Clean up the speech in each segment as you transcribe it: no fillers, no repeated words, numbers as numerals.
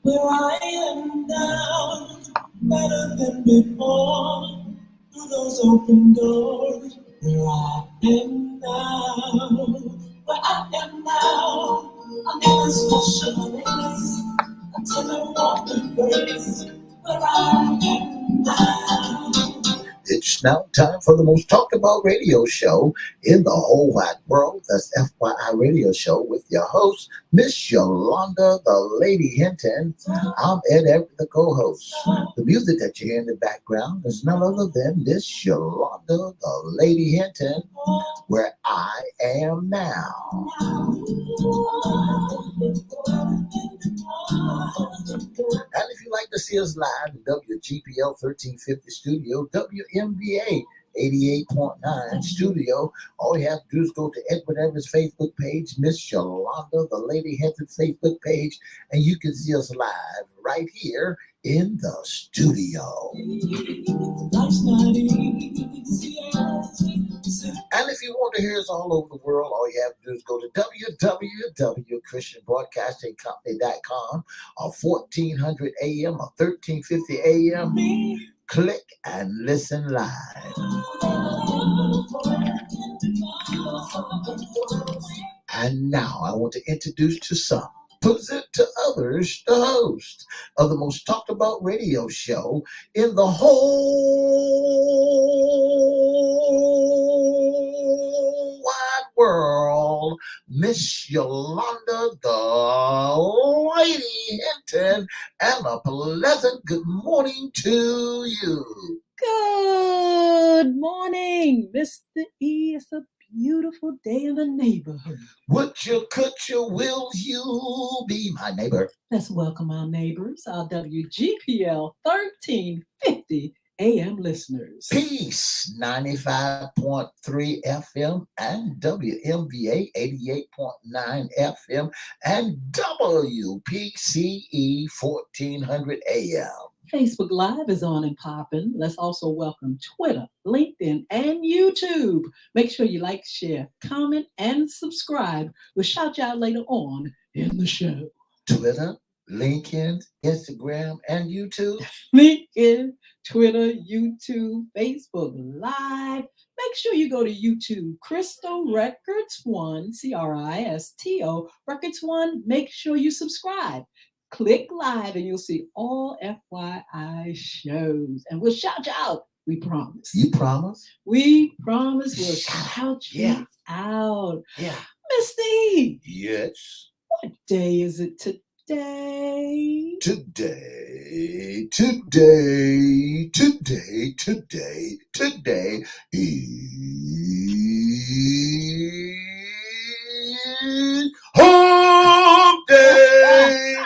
Where I am now, better than before, through those open doors. Where I am now, where I am now, I never special place until I walk the grace. Where I am now. It's now time for the most talked about radio show in the whole wide world. That's FYI Radio Show with your host, Miss Yolanda, the Lady Hinton. I'm Ed Everett, the co-host. The music that you hear in the background is none other than Miss Yolanda, the Lady Hinton, where I am now. And if you'd like to see us live, the WGPL 1350 studio, WMVA 88.9 studio, all you have to do is go to Edward Everett's Facebook page, Miss Yolanda, the Lady Hinton Facebook page, and you can see us live right here in the studio. And if you want to hear us all over the world, all you have to do is go to www.christianbroadcastingcompany.com or 1400 AM or 1350 AM. Click and listen live. And now I want to introduce to some, present to others, the host of the most talked about radio show in the whole wide world, Miss Yolanda, the Lady Hinton, and a pleasant good morning to you. Good morning, Mr. E. It's a beautiful day in the neighborhood. Would you, could you, will you be my neighbor? Let's welcome our neighbors, our WGPL 1350 AM listeners. Peace, 95.3 FM and WMVA 88.9 FM and WPCE 1400 AM. Facebook Live is on and popping. Let's also welcome Twitter, LinkedIn, and YouTube. Make sure you like, share, comment, and subscribe. We'll shout you out later on in the show. Twitter, LinkedIn, Instagram, and YouTube. LinkedIn, Twitter, YouTube, Facebook Live. Make sure you go to YouTube, Crystal Records 1, Cristo Records 1. Make sure you subscribe. Click live and you'll see all FYI shows. And we'll shout you out. We promise. You promise? We promise we'll shout you out. Yeah. Mr. E. Yes. What day is it today? Today is Hump Day.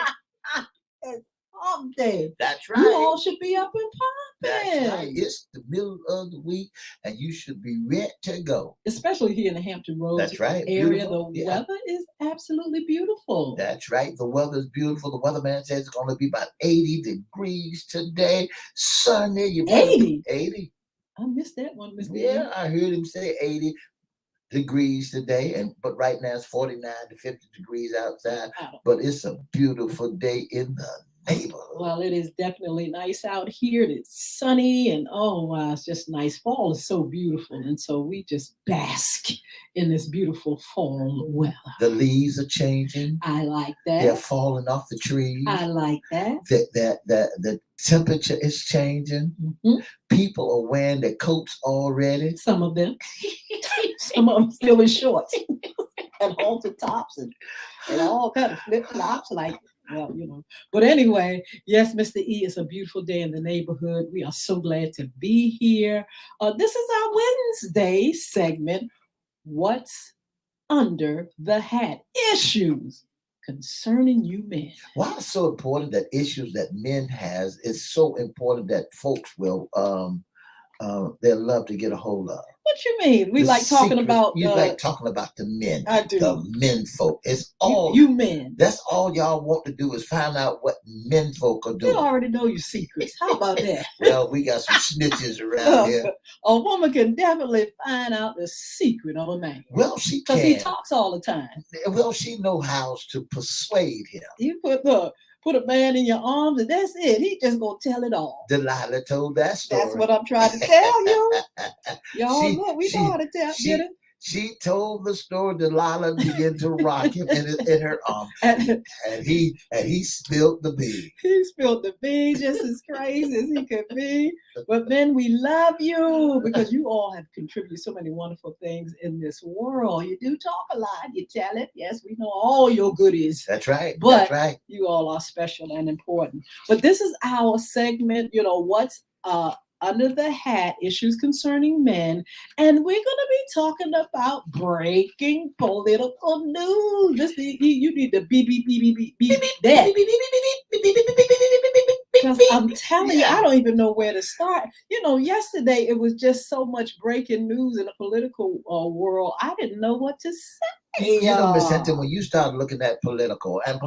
It's Hump Day. That's right. You all should be up and popping. That's right. It's the middle of the week, and you should be ready to go. Especially here in the Hampton Roads That's right. area. Beautiful. The weather is absolutely beautiful. That's right. The weather is beautiful. The weatherman says it's going to be about 80 degrees today. Sunny. 80? 80. I missed that one, Mr. Yeah, I heard him say 80 degrees today, but right now it's 49 to 50 degrees outside. But it's a beautiful day in the neighborhood. Well, it is definitely nice out here. It's sunny and oh wow, it's just nice. Fall is so beautiful, and so we just bask in this beautiful fall weather. The leaves are changing. I like that. They're falling off the trees. I like that. The temperature is changing. Mm-hmm. People are wearing their coats already. Some of them. Some of them still in shorts and halter tops and all kind of flip-flops like. Well, you know, but anyway, yes, Mr. E, it's a beautiful day in the neighborhood. We are so glad to be here. This is our Wednesday segment, What's Under the Hat? Issues concerning you men. Why it's so important that issues that men has, it's so important that folks will they love to get a hold of. What you mean? We The like talking secrets. about. You like talking about the men. I do. The men folk. It's all you men. That's all y'all want to do is find out what men folk are doing. You already know your secrets. How about that? Well, we got some snitches around here. A woman can definitely find out the secret of a man. Well, she can. Because he talks all the time. Well, she know how to persuade him. You put a man in your arms and that's it. He just gonna tell it all. Delilah told that story. That's what I'm trying to tell you. Y'all look, we know how to tell. Get it? She told the story. Delilah began to rock him in her arms, and he spilled the beans. He spilled the beans just as crazy as he could be. But then we love you because you all have contributed so many wonderful things in this world. You do talk a lot. You tell it. Yes, we know all your goodies. That's right. But that's right. You all are special and important. But this is our segment. You know what's under the hat, issues concerning men, and we're going to be talking about breaking political news. This you need to beep that. Because I'm telling you, I don't even know where to start. You know, yesterday it was just so much breaking news in the political world. I didn't know what to say. You know, Miss Hinton, when you start looking at political is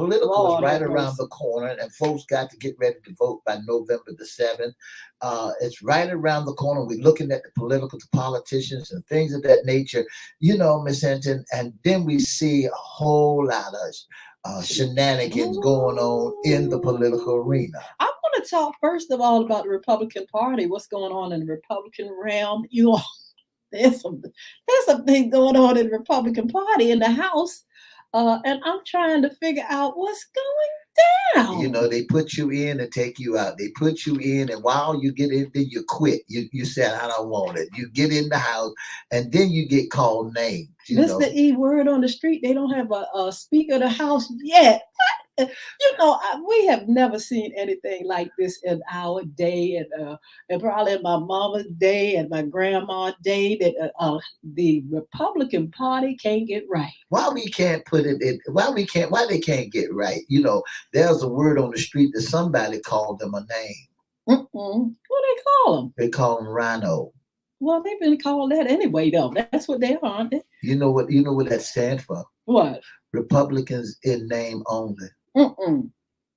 right around the corner, and folks got to get ready to vote by November the 7th. It's right around the corner. We're looking at the politicians and things of that nature, you know, Miss Hinton, and then we see a whole lot of shenanigans going on in the political arena. I want to talk first of all about the Republican Party, what's going on in the Republican realm. You all. There's something going on in the Republican Party in the House, and I'm trying to figure out what's going down. You know, they put you in and take you out. They put you in, and while you get in, then you quit. You said, I don't want it. You get in the House, and then you get called names. Mr. E, word on the street, they don't have a Speaker of the House yet. You know, we have never seen anything like this in our day, and probably in my mama's day and my grandma's day. That the Republican Party can't get right. Why we can't put it in? Why they can't get right? You know, there's a word on the street that somebody called them a name. What do they call them? They call them rhino. Well, they've been called that anyway, though. That's what they are, aren't they? You know what that stands for? What? Republicans in name only.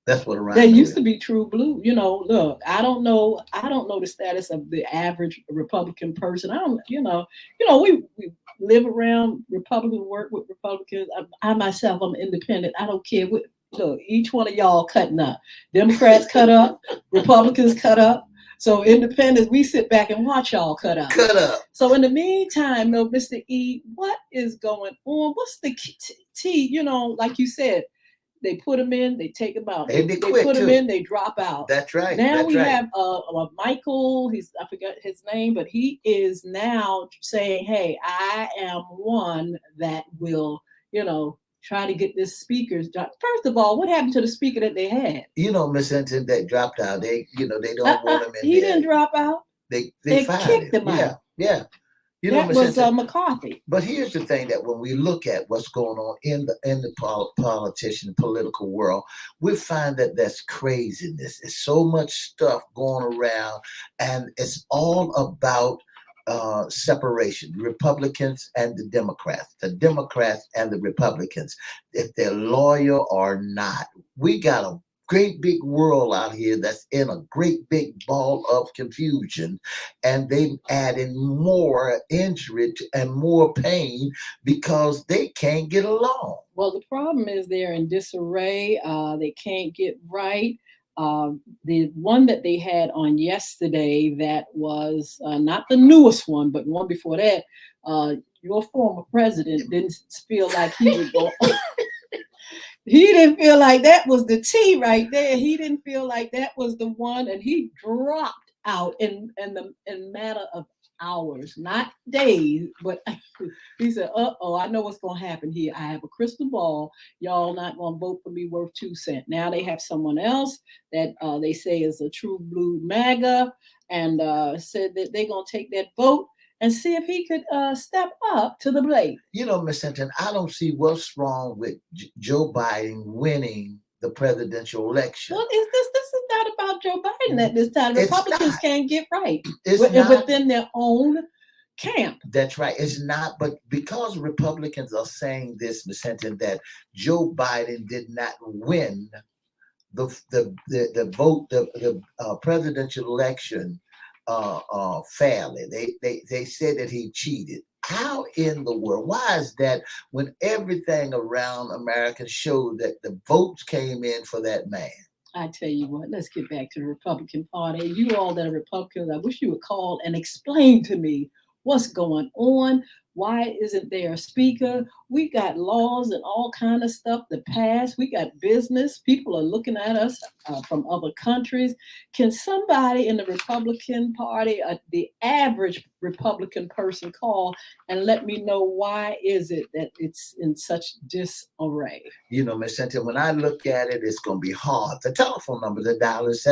That's what around. They used to be true blue. You know, look, I don't know the status of the average Republican person. I don't, we live around Republican, work with Republicans. I myself, I'm independent. I don't care what. Look, each one of y'all cutting up. Democrats cut up, Republicans cut up. So independents, we sit back and watch y'all cut up. Cut up. So in the meantime, though, Mr. E, what is going on? What's the T? You know, like you said. They put them in, they take them out. They put them in, they drop out. That's right. Now we have Michael, I forgot his name, but he is now saying, hey, I am one that will, try to get this speaker's job. First of all, what happened to the speaker that they had? You know, Miss Hinton, that dropped out. They don't want him in he there. Didn't drop out. They kicked him out. Yeah. That was McCarthy. But here's the thing, that when we look at what's going on in the political world, we find that that's craziness. It's so much stuff going around, and it's all about separation. Republicans and the Democrats and the Republicans, if they're loyal or not. We got a great big world out here that's in a great big ball of confusion, and they add in more injury and more pain because they can't get along. Well, the problem is they're in disarray. They can't get right. The one that they had on yesterday, that was not the newest one, but one before that, your former president didn't feel like he would go. He didn't feel like that was the T right there. He didn't feel like that was the one, and he dropped out in matter of hours, not days. But he said, I know what's going to happen here. I have a crystal ball. Y'all not going to vote for me worth 2 cents. Now they have someone else that they say is a true blue MAGA, and said that they're going to take that vote and see if he could step up to the plate. You know, Ms. Hinton, I don't see what's wrong with Joe Biden winning the presidential election. Well, this is not about Joe Biden at this time. It's Republicans not. can't get right It's not. within their own camp. That's right. It's not, but because Republicans are saying this, Ms. Hinton, that Joe Biden did not win the vote, the presidential election fairly. They said that he cheated. How in the world? Why is that when everything around America showed that the votes came in for that man? I tell you what, let's get back to the Republican Party. You all that are Republicans, I wish you would call and explain to me what's going on. Why isn't there a speaker? We got laws and all kind of stuff to pass. We got business. People are looking at us from other countries. Can somebody in the Republican Party, the average Republican person, call and let me know why is it that it's in such disarray? You know, Ms. Cynthia, when I look at it, it's going to be hard. The telephone number to dial is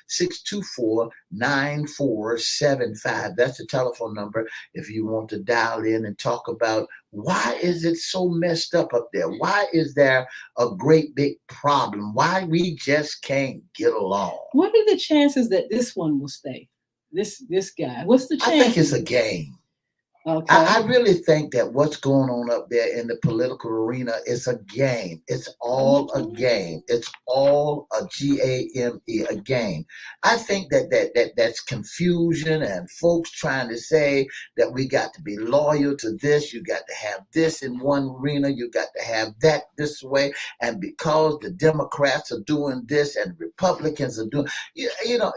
757-624-9475. That's the telephone number if you want to dial in and talk about why is it so messed up there? Why is there a great big problem? Why we just can't get along? What are the chances that this one will stay? This guy. What's the chance? I think it's a game. Okay. I really think that what's going on up there in the political arena is a game. It's all a game. It's all a game, a game. I think that's confusion and folks trying to say that we got to be loyal to this. You got to have this in one arena. You got to have that this way. And because the Democrats are doing this and Republicans are doing, people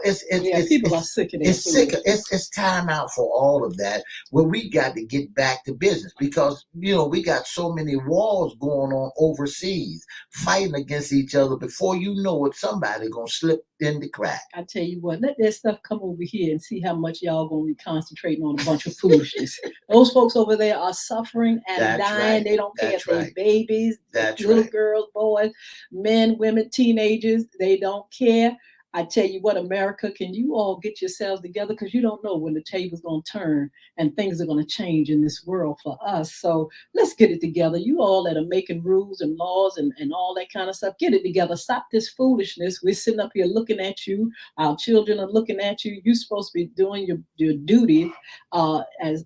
are sick of it. It's time out for all of that. Where we got to get back to business because we got so many wars going on overseas fighting against each other. Before you know it, somebody gonna slip in the crack. I tell you what, let that stuff come over here and see how much y'all gonna be concentrating on a bunch of foolishness. Those folks over there are suffering and dying. Right. They don't care if they're babies, little girls, boys, men, women, teenagers. They don't care. I tell you what, America, can you all get yourselves together? Because you don't know when the table's going to turn and things are going to change in this world for us. So let's get it together. You all that are making rules and laws and all that kind of stuff, get it together. Stop this foolishness. We're sitting up here looking at you. Our children are looking at you. You're supposed to be doing your duty as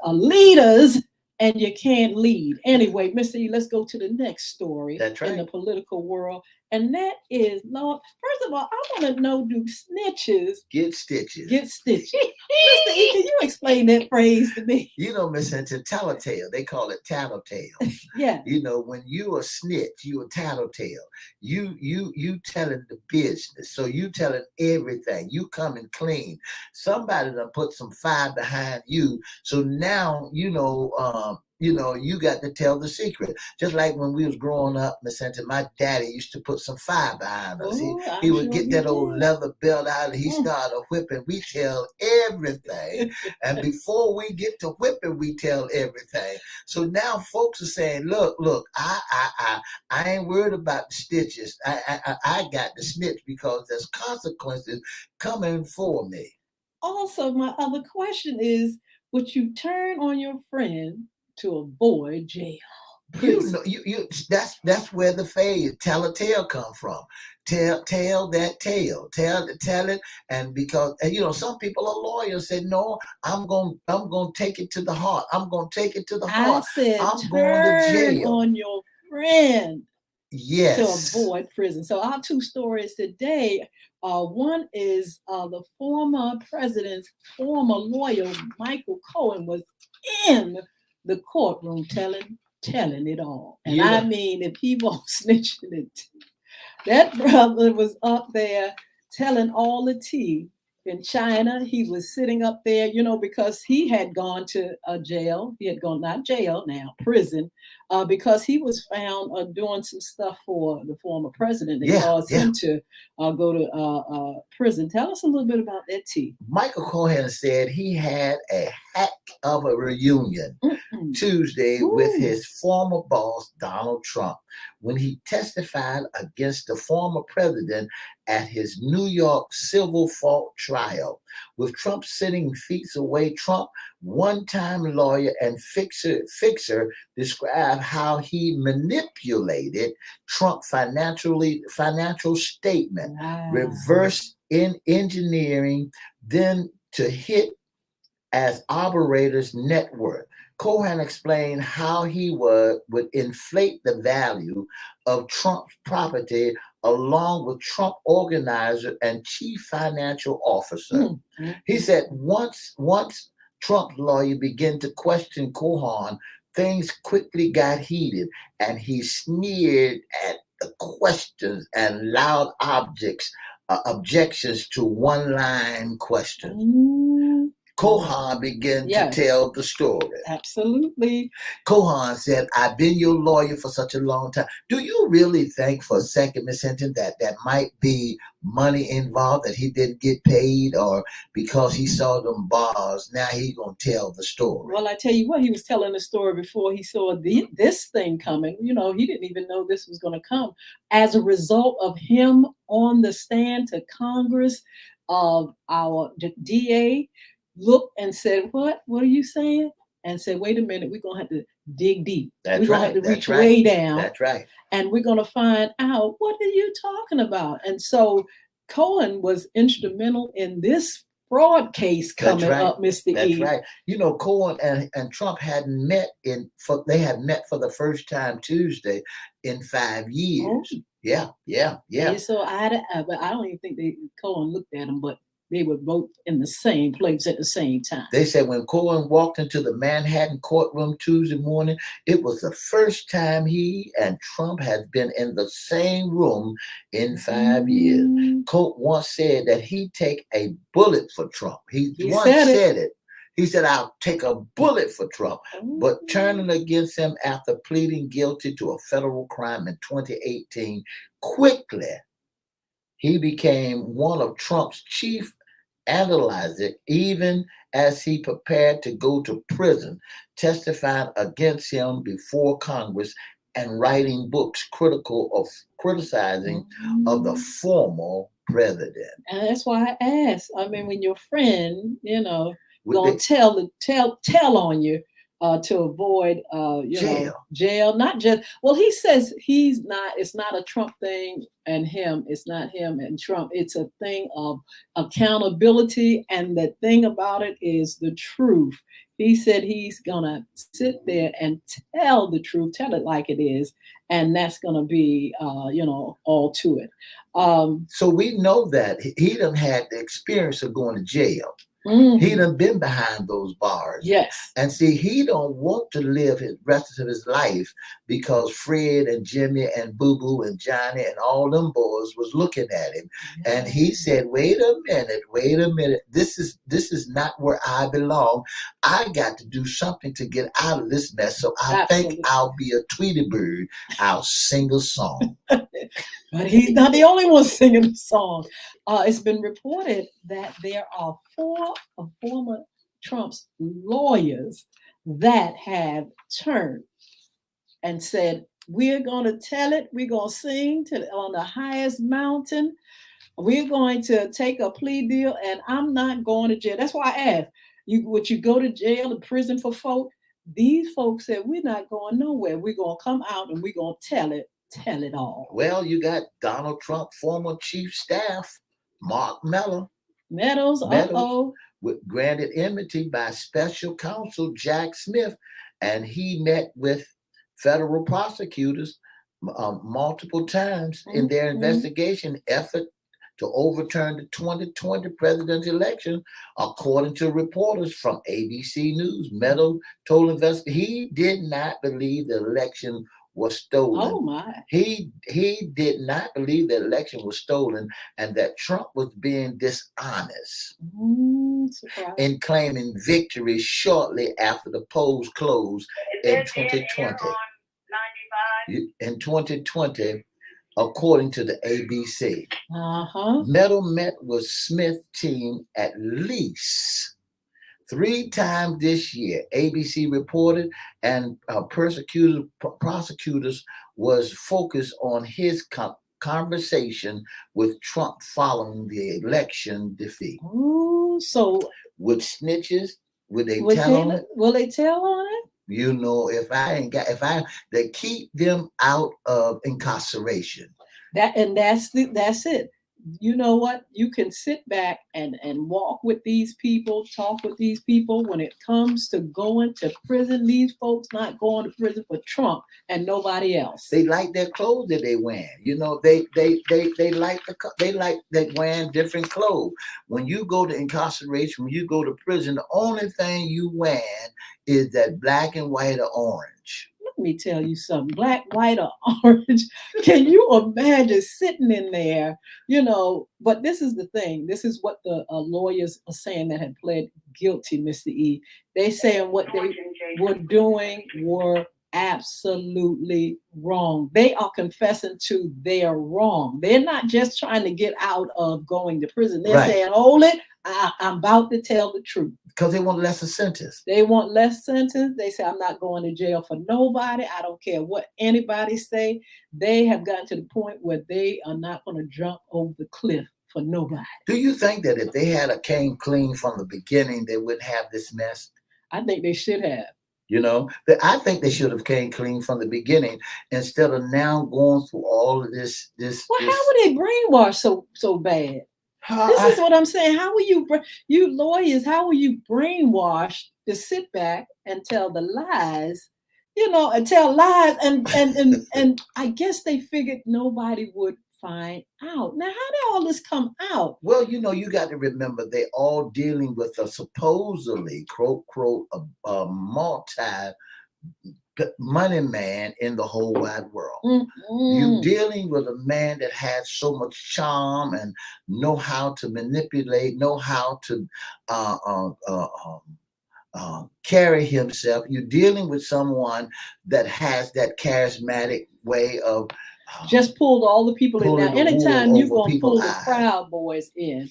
leaders. And you can't lead. Anyway, Mr. E, let's go to the next story in the political world. And that is, Lord, first of all, I want to know, do snitches get stitches? Get stitches. Mr. E, can you explain that phrase to me? Miss Hinton, tattletale. They call it tattletale. Yeah. When you a snitch, you a tattletale. You telling the business. So you telling everything. You coming clean. Somebody done put some fire behind you. So now, you got to tell the secret. Just like when we was growing up, Miss Hinton, my daddy used to put some fire behind us. He would get that old leather belt out and he started whipping. We tell everything. And before we get to whipping, we tell everything. So now folks are saying, look, I ain't worried about the stitches. I got the snitch because there's consequences coming for me. Also, my other question is, would you turn on your friend to avoid jail? That's where the phase tell a tale come from. Tell that tale. Tell it, and because some people are lawyers say no, I'm gonna take it to the heart. I'm gonna take it to the heart. I said I'm going to jail on your friend. Yes. To avoid prison. So our two stories today. One is the former president's former lawyer, Michael Cohen, was in the courtroom telling it all. And I mean, if he won't snitching it, that brother was up there telling all the tea. In China, he was sitting up there, because he had gone to a jail. He had gone, not jail now, prison, because he was found doing some stuff for the former president that caused him to go to prison. Tell us a little bit about that, T. Michael Cohen said he had a heck of a reunion Tuesday with his former boss, Donald Trump, when he testified against the former president at his New York civil fault trial. With Trump sitting feet away, Trump one-time lawyer and fixer described how he manipulated Trump financial statement, reverse engineering, then to hit as operators' net worth. Cohen explained how he would inflate the value of Trump's property along with Trump organizer and chief financial officer. He said once Trump's lawyer began to question Cohen, things quickly got heated, and he sneered at the questions and loud objections to one-line questions. Cohen began to tell the story. Absolutely. Cohen said, I've been your lawyer for such a long time. Do you really think for a second, Ms. Hinton, that might be money involved, that he didn't get paid, or because he saw them bars, now he's going to tell the story? Well, I tell you what, he was telling the story before he saw this thing coming. You know, he didn't even know this was going to come. As a result of him on the stand to Congress, our DA looked and said, what are you saying? And said, wait a minute, we're going to have to dig deep. We're going to have to reach way down. That's right. And we're going to find out, what are you talking about? And so Cohen was instrumental in this fraud case coming up, Mr. E. That's right. You know, Cohen and Trump hadn't met they had met for the first time Tuesday in 5 years. Oh. Yeah. So but I don't even think Cohen looked at him, but they were both in the same place at the same time. They said when Cohen walked into the Manhattan courtroom Tuesday morning, it was the first time he and Trump had been in the same room in 5 years. Cohen once said that he'd take a bullet for Trump. He once said it. He said, I'll take a bullet for Trump. But turning against him after pleading guilty to a federal crime in 2018, quickly he became one of Trump's chief analyzers, even as he prepared to go to prison, testifying against him before Congress and writing books criticizing of the former president. And that's why I asked. I mean, when your friend, gonna tell on you to avoid jail. Not just, well, he says it's not a Trump thing and him, it's not him and Trump, it's a thing of accountability, and the thing about it is the truth. He said he's gonna sit there and tell the truth, tell it like it is, and that's gonna be all to it. So we know that he done had the experience of going to jail. He done been behind those bars. Yes. And see, he don't want to live the rest of his life because Fred and Jimmy and Boo Boo and Johnny and all them boys was looking at him. Yeah. And he said, wait a minute. This is not where I belong. I got to do something to get out of this mess. So I think I'll be a Tweety Bird. I'll sing a song. But he's not the only one singing the song. It's been reported that there are 4 of former Trump's lawyers that have turned and said, we're going to tell it. We're going to sing on the highest mountain. We're going to take a plea deal, and I'm not going to jail. That's why I asked, would you go to jail or prison for folk? These folks said, we're not going nowhere. We're going to come out and we're going to tell it all. Well, you got Donald Trump, former chief staff, Mark Meadows, granted immunity by special counsel Jack Smith, and he met with federal prosecutors multiple times in their investigation effort to overturn the 2020 presidential election, according to reporters from ABC News. Meadows told investigators he did not believe the election was stolen. Oh my! He did not believe the election was stolen and that Trump was being dishonest in claiming victory shortly after the polls closed in 2020. In 2020, according to the ABC. Meadows met with Smith's team at least 3 times this year, ABC reported, and prosecutors was focused on his conversation with Trump following the election defeat. So with snitches Would they Will tell on it? Will they tell on it? You know, they keep them out of incarceration. That's it. You know what? You can sit back and walk with these people, talk with these people. When it comes to going to prison, these folks not going to prison for Trump and nobody else. They like their clothes that they wear. You know, they like they wearing different clothes. When you go to incarceration, when you go to prison, the only thing you wear is that black and white or orange. Let me tell you something, black, white, or orange. Can you imagine sitting in there, you know? But this is the thing. This is what the lawyers are saying that had pled guilty, Mr. E. They saying what they were doing were absolutely wrong. They are confessing to their wrong. They're not just trying to get out of going to prison. They're saying, hold it, I'm about to tell the truth. Because they want less sentence. They want less sentence. They say, I'm not going to jail for nobody. I don't care what anybody say. They have gotten to the point where they are not going to jump over the cliff for nobody. Do you think that if they had a came clean from the beginning, they wouldn't have this mess? I think they should have. You know, I think they should have came clean from the beginning instead of now going through all of this. Well, how would they brainwash so bad? This is what I'm saying. How will you lawyers, how will you brainwash to sit back and tell the lies, you know, and tell lies and I guess they figured nobody would find out. Now, how did all this come out? Well, you know, you got to remember they're all dealing with a supposedly quote a multi money man in the whole wide world. Mm-hmm. You're dealing with a man that has so much charm and know how to manipulate, know how to carry himself. You're dealing with someone that has that charismatic way of just pulled all the people in. Now, anytime you're going to pull the Proud Boys in,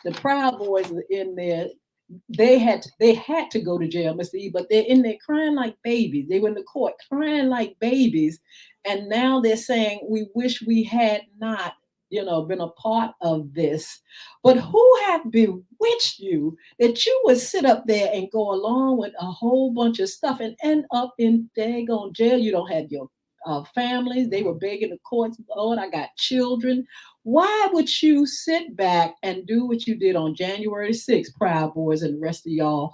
the Proud Boys are in there. They had to go to jail, Mr. E, but they're in there crying like babies. They were in the court crying like babies. And now they're saying, we wish we had not, you know, been a part of this. But who have bewitched you that you would sit up there and go along with a whole bunch of stuff and end up in daggone jail? You don't have your families. They were begging the courts, Lord, I got children. Why would you sit back and do what you did on January 6th, Proud Boys and the rest of y'all?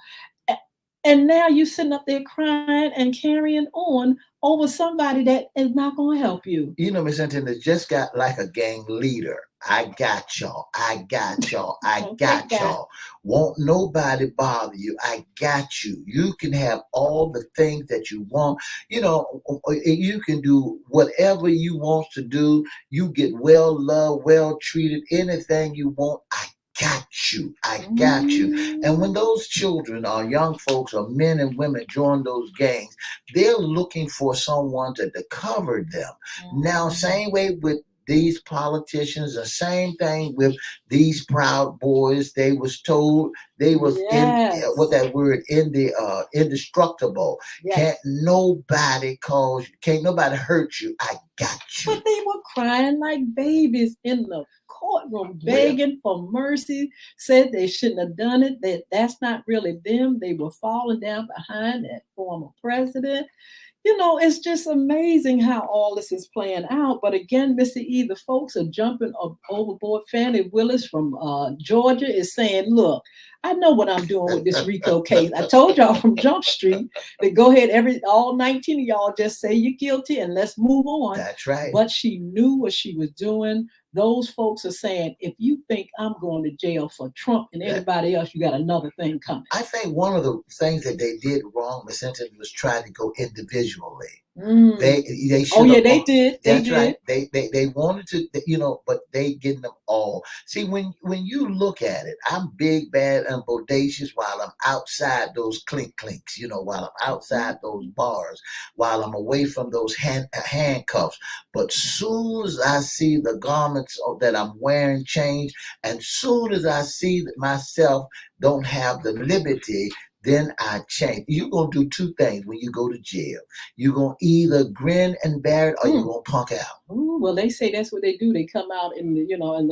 And now you sitting up there crying and carrying on over somebody that is not going to help you. You know, Miss Hinton, it just got like a gang leader. I got y'all. I got y'all. I got y'all. Won't nobody bother you. I got you. You can have all the things that you want. You know, you can do whatever you want to do. You get well loved, well treated, anything you want. I got you. I got you. And when those children or young folks or men and women join those gangs, they're looking for someone to cover them. Now, same way with these politicians, the same thing with these Proud Boys. They was told they was in what that word indestructible. Can't nobody hurt you. I got you. But they were crying like babies in the courtroom, begging for mercy, said they shouldn't have done it, that's not really them. They were falling down behind that former president. You know, it's just amazing how all this is playing out. But again, Mr. E, the folks are jumping overboard. Fannie Willis from Georgia is saying, look, I know what I'm doing with this RICO case. I told y'all from Jump Street that go ahead, all 19 of y'all just say you're guilty and let's move on. That's right. But she knew what she was doing. Those folks are saying, if you think I'm going to jail for Trump and anybody else, you got another thing coming. I think one of the things that they did wrong, Ms. Hinton, was try to go individually. They they did. That's right. They wanted to, you know, but they getting them all. See, when you look at it, I'm big, bad, and bodacious while I'm outside those clinks, you know, while I'm outside those bars, while I'm away from those handcuffs. But soon as I see the garments that I'm wearing change, and soon as I see that myself don't have the liberty, then I change. You're going to do two things when you go to jail. You're going to either grin and bear it or you're going to punk out. Well, they say that's what they do. They come out in the, you know, and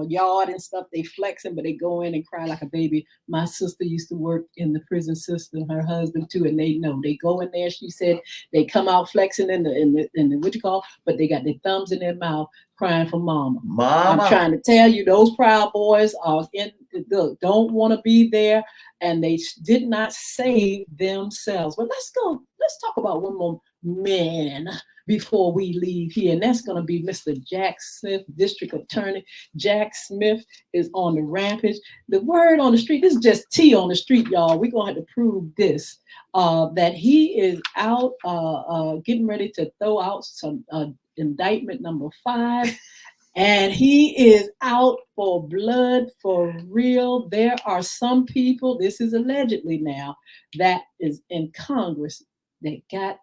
yard and stuff. They flexing, but they go in and cry like a baby. My sister used to work in the prison system, her husband too, and they know. They go in there, she said, they come out flexing in the what you call, but they got their thumbs in their mouth crying for mama. I'm trying to tell you, those Proud Boys are don't want to be there, and they did not save themselves. But let's talk about one more man before we leave here, and that's going to be Mr. Jack Smith, District Attorney. Jack Smith is on the rampage. The word on the street, this is just tea on the street, y'all. We're going to have to prove this, that he is out getting ready to throw out some indictment number 5. And he is out for blood for real. There are some people, this is allegedly now, that is in Congress that got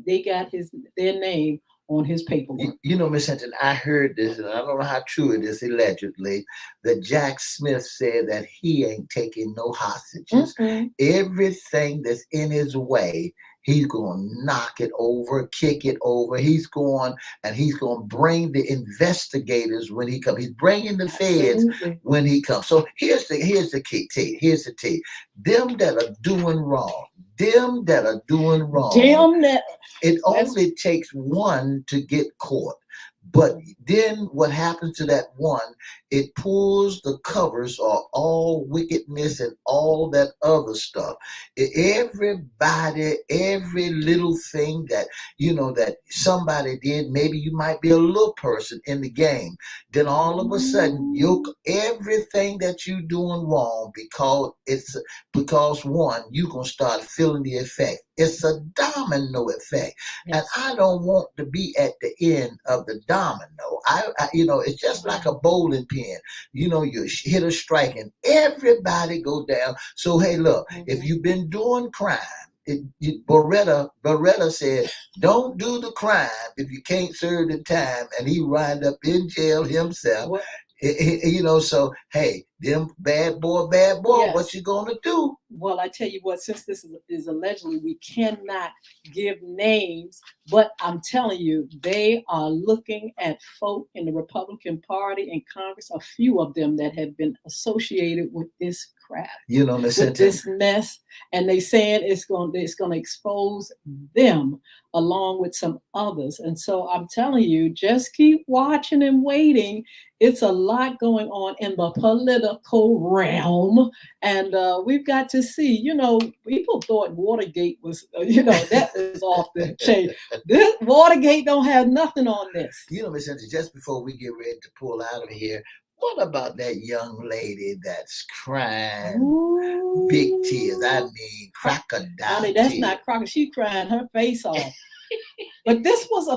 their name on his paperwork. You know, Miss Hinton, I heard this, and I don't know how true it is, allegedly, that Jack Smith said that he ain't taking no hostages. Everything that's in his way, he's going to knock it over, kick it over. He's going to bring the investigators when he comes. He's bringing the feds when he comes. So here's the key, T. Here's the T. Them that are doing wrong. It only takes one to get caught. But then what happens to that one, it pulls the covers on all wickedness and all that other stuff. Everybody, every little thing that, that somebody did, maybe you might be a little person in the game. Then all of a sudden, everything that you're doing wrong because one, you're going to start feeling the effect. It's a domino effect. Yes. And I don't want to be at the end of the domino. It's just like a bowling pin. You hit a strike and everybody go down. So, hey, look, if you've been doing crime, Beretta said, don't do the crime if you can't serve the time. And he wind up in jail himself. What? So, hey, them bad boy, yes. What you gonna do? Well, I tell you what, since this is allegedly, we cannot give names, but I'm telling you, they are looking at folk in the Republican Party and Congress, a few of them that have been associated with this crap, with this mess, and they saying it's going to expose them along with some others. And so I'm telling you, just keep watching and waiting. It's a lot going on in the political realm, and we've got to see. People thought Watergate was, that is off the chain. This Watergate don't have nothing on this. Miss Hinton, just before we get ready to pull out of here, what about that young lady that's crying? Ooh. Big tears. I mean, crocodile. Honey, that's tears. Not crocodile. She crying her face off. But this was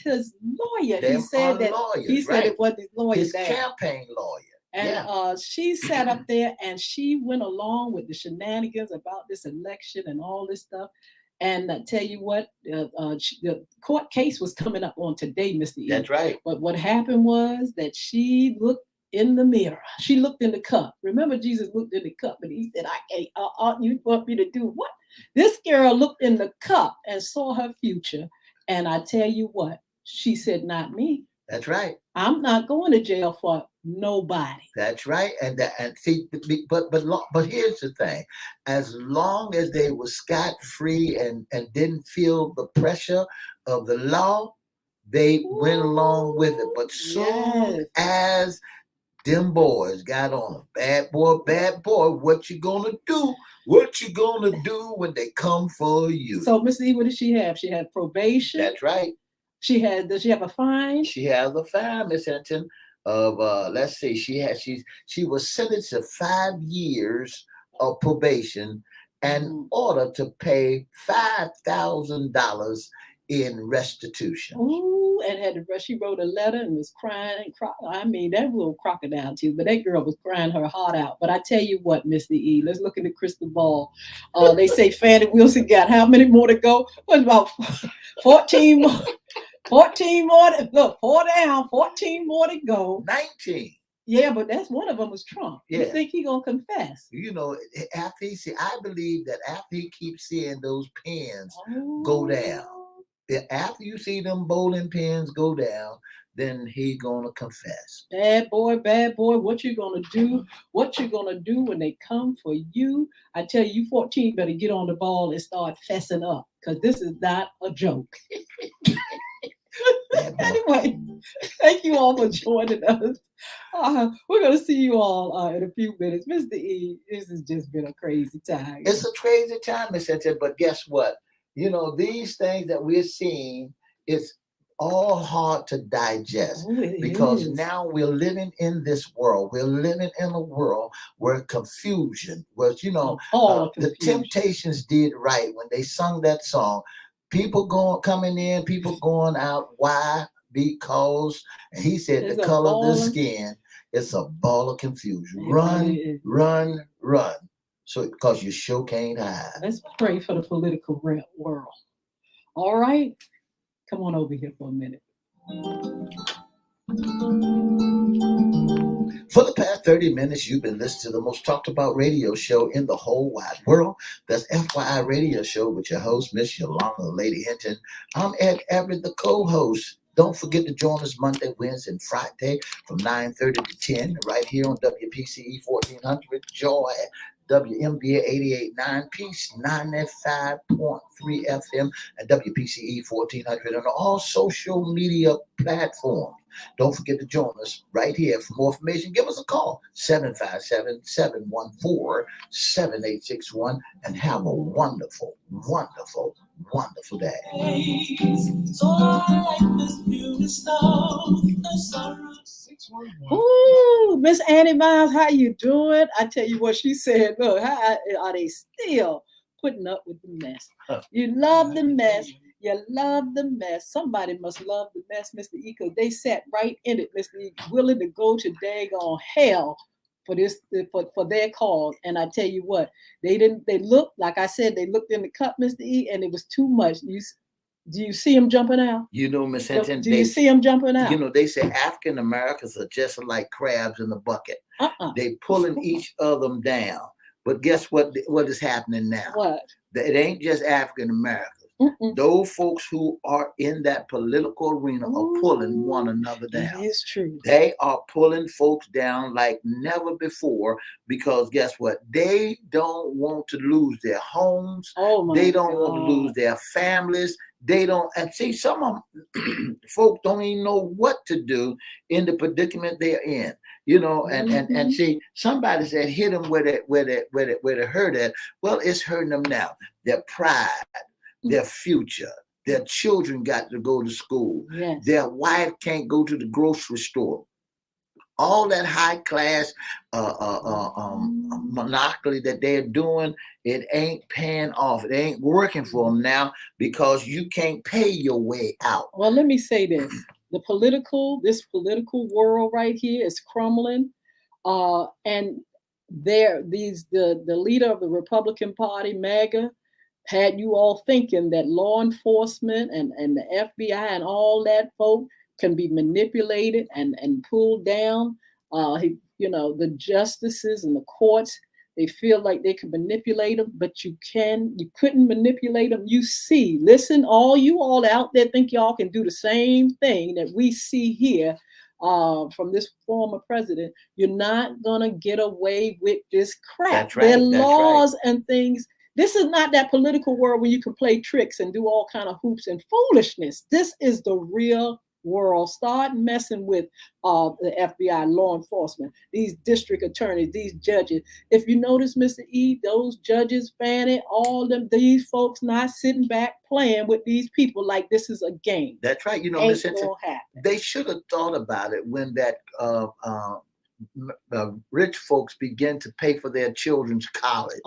his lawyer. He said that lawyers, he said it was his lawyer. His campaign lawyer. And she sat up there and she went along with the shenanigans about this election and all this stuff. And I tell you what, the court case was coming up on today, Mr. E. That's right. But what happened was that she looked in the mirror. She looked in the cup. Remember, Jesus looked in the cup and he said, you want me to do what? This girl looked in the cup and saw her future. And I tell you what, she said, not me. That's right. I'm not going to jail for nobody. That's right. And see, but here's the thing: as long as they were scot-free and didn't feel the pressure of the law, they went along with it. But soon as them boys got on them, bad boy, what you gonna do? What you gonna do when they come for you? So, Mr. E, what did she have? She had probation. That's right. Does she have a fine? She has a fine, Miss Hinton, of let's see, she was sentenced to 5 years of probation in order to pay $5,000 in restitution. Ooh, and she wrote a letter and was crying. I mean, that little crocodile too, but that girl was crying her heart out. But I tell you what, Mr. E, let's look at the crystal ball. They say Fannie Wilson got how many more to go? What, about 14 more? 14 more. Look, 4 down, 14 more to go. 19. Yeah, but that's one of them was Trump. Yeah. You think he gonna confess? After I believe that after he keeps seeing those pins go down, after you see them bowling pins go down, then he gonna confess. Bad boy, what you gonna do? What you gonna do when they come for you? I tell you, 14 better get on the ball and start fessing up, because this is not a joke. Bad boy. Anyway, thank you all for joining us. We're gonna see you all in a few minutes. Mr. E, this has just been a crazy time. It's a crazy time, Miss Hinton, but guess what? You know, these things that we're seeing, it's all hard to digest, because now we're living in this world. We're living in a world where confusion was, the Temptations did right when they sung that song. People coming in, people going out. Why? Because he said the color of the skin, it's a ball of confusion. Run, run, run. So, because you sure can't hide. Let's pray for the political world. All right. Come on over here for a minute. For the past 30 minutes, you've been listening to the most talked about radio show in the whole wide world. That's FYI Radio Show with your host, Miss Yolanda Lady Hinton. I'm Ed Everett, the co-host. Don't forget to join us Monday, Wednesday, and Friday from 9:30 to 10 right here on WPCE 1400 Joy, WMBA 88.9 Peace 95.3 FM, and WPCE 1400 on all social media platforms. Don't forget to join us right here. For more information, give us a call, 757-714-7861, and have a wonderful, wonderful, wonderful day. So I like this beauty stuff. Ooh, Miss Annie Miles, how you doing? I tell you what she said. Look, how are they still putting up with the mess? You love the mess. You love the mess. Somebody must love the mess, Mr. E, because they sat right in it, Mr. E, willing to go to daggone hell for this, for their cause. And I tell you what, they looked, like I said, they looked in the cup, Mr. E, and it was too much. Do you see them jumping out? You know, Miss Hinton, do you see them jumping out? You know, they say African Americans are just like crabs in a bucket. They pulling each of them down. But guess what is happening now? What? It ain't just African Americans. Those folks who are in that political arena are pulling one another down. It is true. They are pulling folks down like never before, because guess what? They don't want to lose their homes. They don't want to lose their families. They don't, and see, some of them, folks don't even know what to do in the predicament they're in, and see, somebody said hit them where they hurt at. Well, it's hurting them now. Their pride, their future, their children got to go to school. Yes. Their wife can't go to the grocery store. All that high class monopoly that they're doing, it ain't paying off. It ain't working for them now, because you can't pay your way out. Well, let me say this: this political world right here is crumbling, and the leader of the Republican Party, MAGA, had you all thinking that law enforcement and the FBI and all that folk can be manipulated and pulled down. The justices and the courts, they feel like they can manipulate them, but you couldn't manipulate them. Listen, all you all out there think y'all can do the same thing that we see here from this former president. You're not gonna get away with this crap. That's right. There are laws and things. This is not that political world where you can play tricks and do all kind of hoops and foolishness. This is the real world. Start messing with the FBI, law enforcement, these district attorneys, these judges. If you notice, Mr. E, those judges, Fannie, these folks not sitting back playing with these people like this is a game. That's right. Ain't gonna happen. They should have thought about it when that rich folks begin to pay for their children's college.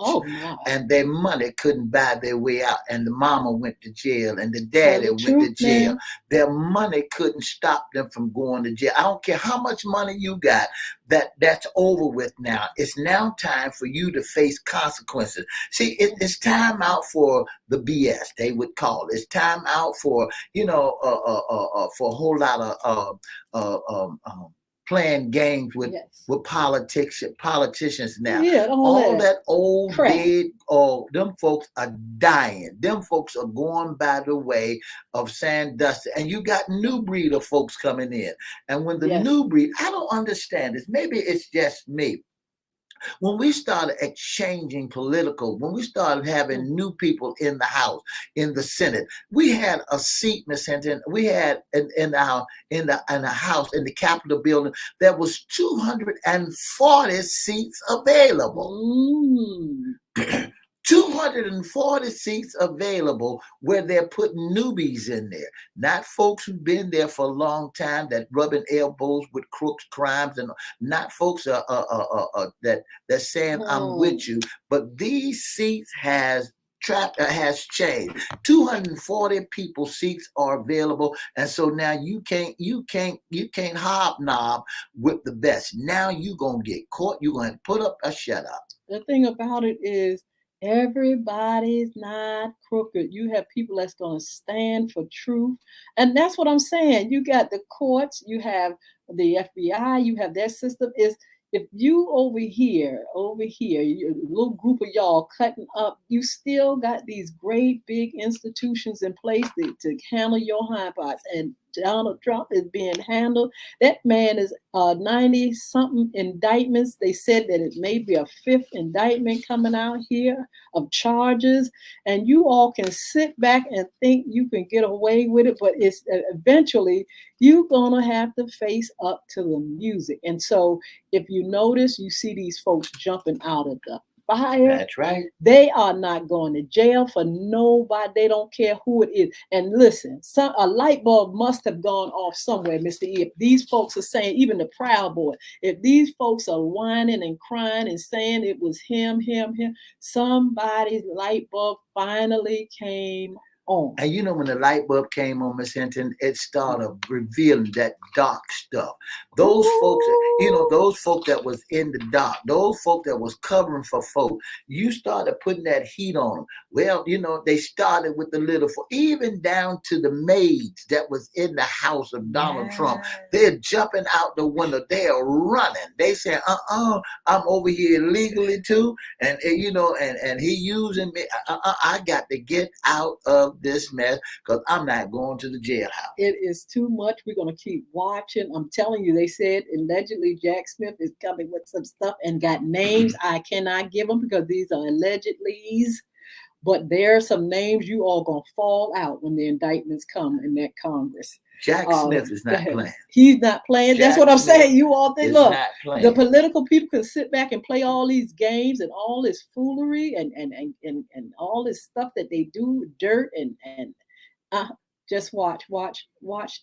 And their money couldn't buy their way out. And the mama went to jail and the daddy went to jail. Man. Their money couldn't stop them from going to jail. I don't care how much money you got. That's over with now. It's now time for you to face consequences. See, it's time out for the BS, they would call it. It's time out for, for a whole lot of playing games with Yes. politicians now. Yeah, All that old crap. dead, them folks are dying. Them folks are going by the way of Sandusky. And you got new breed of folks coming in. And when the Yes. new breed, I don't understand this. Maybe it's just me. When we started exchanging when we started having new people in the House, in the Senate, we had a seat, Ms. Hinton. We had in the House, in the Capitol building, there was 240 seats available. 240 seats available where they're putting newbies in there, not folks who've been there for a long time that rubbing elbows with crooks, crimes, and not folks that saying I'm with you. But these seats has changed. 240 people seats are available, and so now you can't hobnob with the best. Now you gonna get caught. You gonna put up a shut up. The thing about it is, everybody's not crooked. You have people that's going to stand for truth. And that's what I'm saying. You got the courts, you have the FBI, you have their system. Is if you over here, a little group of y'all cutting up, you still got these great big institutions in place to handle your hind parts. And Donald Trump is being handled. That man is 90-something indictments. They said that it may be a 5th indictment coming out here of charges. And you all can sit back and think you can get away with it, but it's eventually you're going to have to face up to the music. And so if you notice, you see these folks jumping out of the fire. That's right. They are not going to jail for nobody. They don't care who it is. And listen, a light bulb must have gone off somewhere, Mr. E. If these folks are saying, even the Proud Boy, if these folks are whining and crying and saying it was him, somebody's light bulb finally came on. And you know, when the light bulb came on, Miss Hinton, it started revealing that dark stuff. Those folks, those folk that was in the dark, those folk that was covering for folk, you started putting that heat on them. Well, they started with the little folk, even down to the maids that was in the house of Donald Trump. They're jumping out the window. They are running. They say, I'm over here illegally too. And and he using me. I got to get out of this mess because I'm not going to the jailhouse. It is too much. We're going to keep watching. I'm telling you, they said allegedly Jack Smith is coming with some stuff and got names. I cannot give them because these are allegedlys. But there are some names you all going to fall out when the indictments come in that Congress. Jack Smith is not playing. He's not playing. That's what I'm saying. You all think, look, the political people can sit back and play all these games and all this foolery and all this stuff that they do, dirt and just watch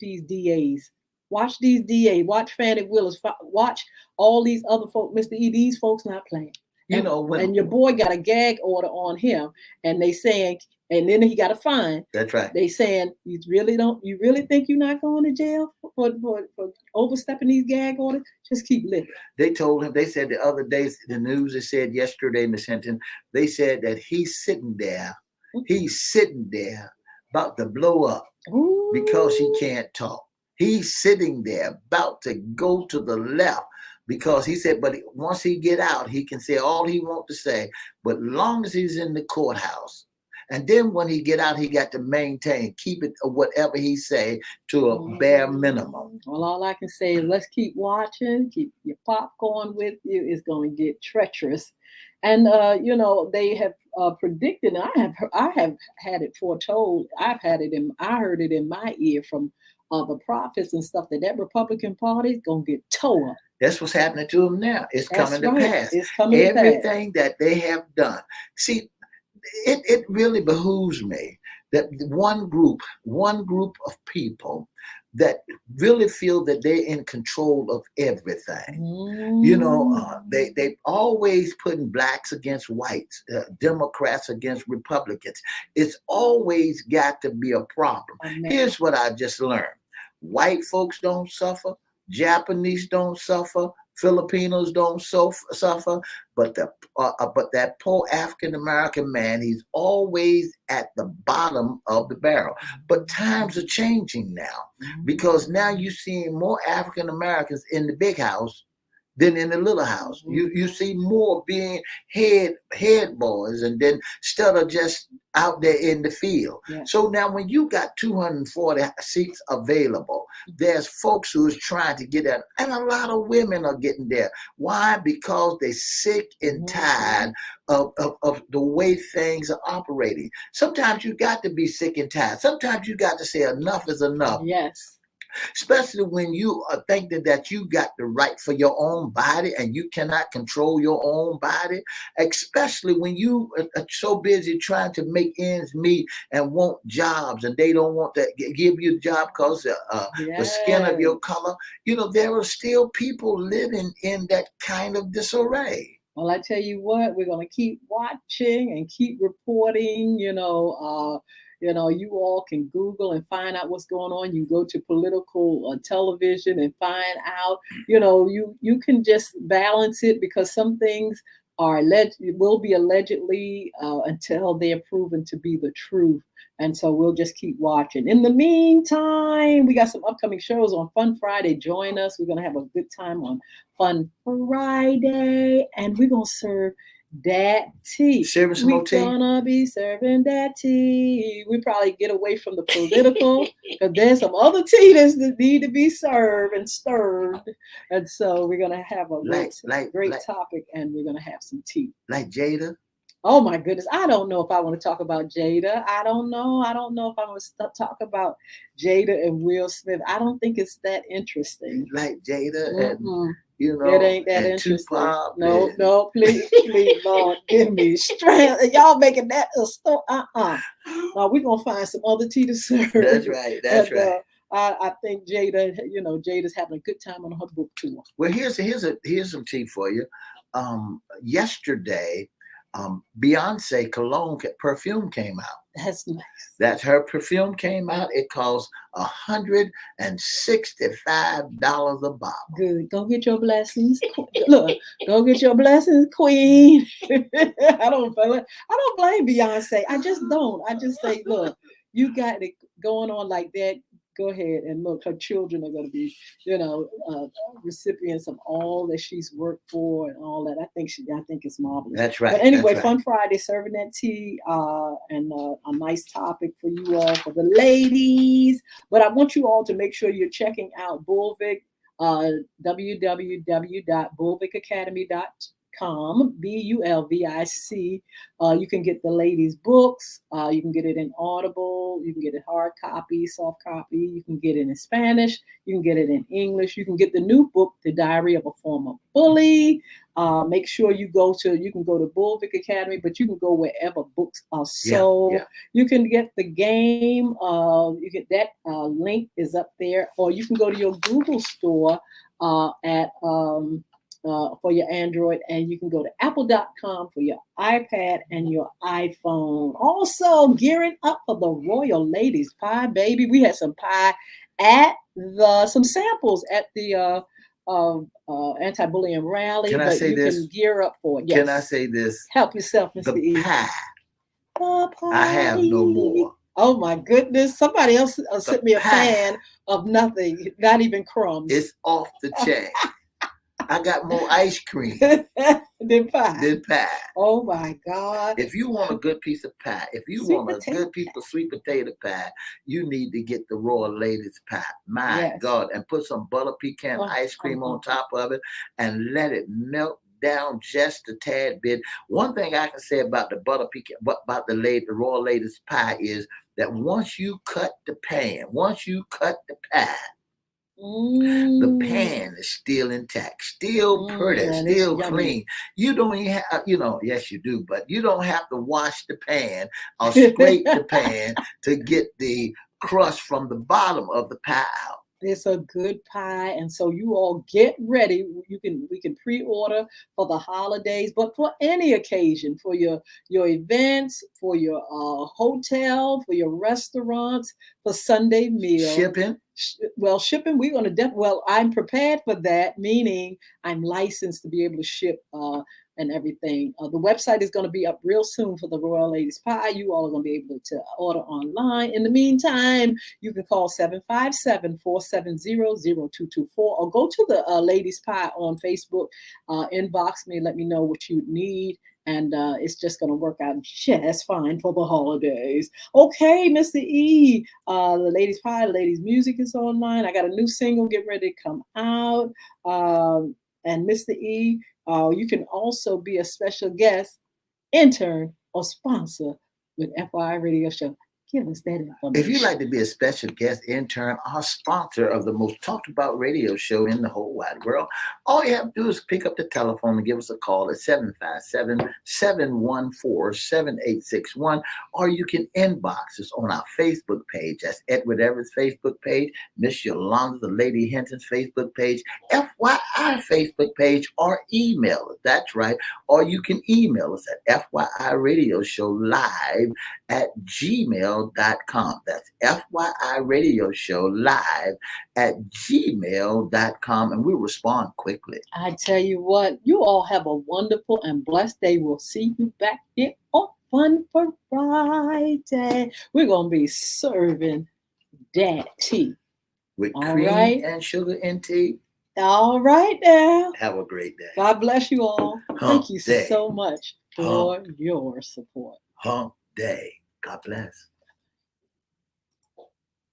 these DAs. Watch these DAs. Watch Fannie Willis. Watch all these other folks. Mr. E, these folks not playing. And your boy got a gag order on him, and they saying, and then he got a fine. That's right. They saying, you really think you're not going to jail for overstepping these gag orders? Just keep living. They told him, they said the other day, the news has said yesterday, Ms. Hinton, they said that he's sitting there about to blow up because he can't talk. He's sitting there about to go to the left. Because he said, but once he get out, he can say all he wants to say. But long as he's in the courthouse, and then when he get out, he got to keep it whatever he say to a bare minimum. Well, all I can say is let's keep watching, keep your popcorn with you. It's going to get treacherous. And they have predicted. I have had it foretold. I heard it in my ear from the prophets and stuff that Republican Party is going to get tore up. That's what's happening to them now. It's coming to pass. It's coming Everything that they have done. See, it really behooves me that one group of people that really feel that they're in control of everything. They always putting blacks against whites, Democrats against Republicans. It's always got to be a problem. Here's what I just learned. White folks don't suffer. Japanese don't suffer. Filipinos don't suffer, but that poor African American man, he's always at the bottom of the barrel. But times are changing now, because now you're seeing more African Americans in the big house than in the little house. You see more being head boys, and then instead of just out there in the field. Yeah. So now when you got 240 seats available, there's folks who is trying to get in, and a lot of women are getting there. Why? Because they're sick and tired of the way things are operating. Sometimes you got to be sick and tired. Sometimes you got to say enough is enough. Yes. Especially when you are thinking that you got the right for your own body and you cannot control your own body, especially when you are so busy trying to make ends meet and want jobs, and they don't want to give you a job because the skin of your color. There are still people living in that kind of disarray. Well, I tell you what, we're going to keep watching and keep reporting. You all can Google and find out what's going on. You go to political television and find out. You can just balance it, because some things will be allegedly until they're proven to be the truth. And so we'll just keep watching. In the meantime, we got some upcoming shows on Fun Friday. Join us. We're going to have a good time on Fun Friday, and we're going to serve that tea. Serving some more tea? We're gonna be serving that tea. We probably get away from the political, because there's some other tea that need to be served and stirred. And so we're gonna have a great topic, and we're gonna have some tea. Like Jada? Oh my goodness. I don't know if I want to talk about Jada. I don't know if I want to talk about Jada and Will Smith. I don't think it's that interesting. Like Jada and it ain't that interesting. Tupac no, please, Lord, give me strength. Y'all making that a story. No, we're gonna find some other tea to serve. That's right. Right. I think Jada's having a good time on her book tour. Well, here's some tea for you. Yesterday, Beyonce cologne perfume came out. That's nice. That her perfume came out. It costs $165 a bottle. Good. Go get your blessings. Look, go get your blessings, Queen. I don't blame Beyonce. I just don't. I just say, look, you got it going on like that. Go ahead, and look, her children are going to be, recipients of all that she's worked for and all that. I think it's marvelous. That's right. But anyway, right. Fun Friday, serving that tea, and a nice topic for you all, for the ladies. But I want you all to make sure you're checking out Bulvic, www.bulvicacademy.com. BULVIC. You can get the ladies' books. You can get it in Audible. You can get it hard copy, soft copy. You can get it in Spanish. You can get it in English. You can get the new book, The Diary of a Former Bully. Make sure you can go to Bulvic Academy, but you can go wherever books are sold. Yeah. You can get the game. You get that link is up there, or you can go to your Google store for your Android, and you can go to apple.com for your iPad and your iPhone. Also, gearing up for the Royal Ladies Pie, baby. We had some pie at some samples at the anti-bullying rally. Can I say this? You can gear up for it. Yes. Can I say this? Help yourself, Mr. The E. pie. The pie. I have no more. Oh my goodness. Somebody else sent me a pan of nothing, not even crumbs. It's off the chain. I got more ice cream than pie. Oh my God. If you want a good piece of pie, if you want a good piece of sweet potato pie, you need to get the Royal Ladies Pie. My God. And put some butter pecan ice cream on top of it and let it melt down just a tad bit. One thing I can say about the butter pecan, about the Royal Ladies Pie, is that once you cut the pie, the pan is still intact, still pretty, still clean. You don't even have, yes, you do, but you don't have to wash the pan or scrape the pan to get the crust from the bottom of the pie out. It's a good pie, and so you all get ready. We can pre-order for the holidays, but for any occasion, for your events, for your hotel, for your restaurants, for Sunday meals. Shipping, we're going to well, I'm prepared for that, meaning I'm licensed to be able to ship and everything. The website is going to be up real soon for the Royal Ladies Pie. You all are going to be able to order online. In the meantime, you can call 757-470-0224 or go to the Ladies Pie on Facebook, inbox me, let me know what you need. And it's just going to work out just fine for the holidays. Okay, Mr. E, the Ladies Pie, the Ladies Music is online. I got a new single getting ready to come out. And Mr. E, you can also be a special guest, intern, or sponsor with FYI Radio Show. Give us that information. If you'd like to be a special guest, intern, or sponsor of the most talked about radio show in the whole wide world, all you have to do is pick up the telephone and give us a call at 757-714-7861, or you can inbox us on our Facebook page. That's Edward Everett's Facebook page, Miss Yolanda, the Lady Hinton's Facebook page, FYI Facebook page, or email us. That's right. Or you can email us at FYIRadioShowLive@gmail.com. That's FYIRadioShowLive@gmail.com, and we'll respond quickly. I tell you what, you all have a wonderful and blessed day. We'll see you back here on Fun Friday. We're going to be serving that tea. With all cream right. and sugar and tea. All right now. Have a great day. God bless you all. Thank you Day. so much for your support. Hump Day. God bless.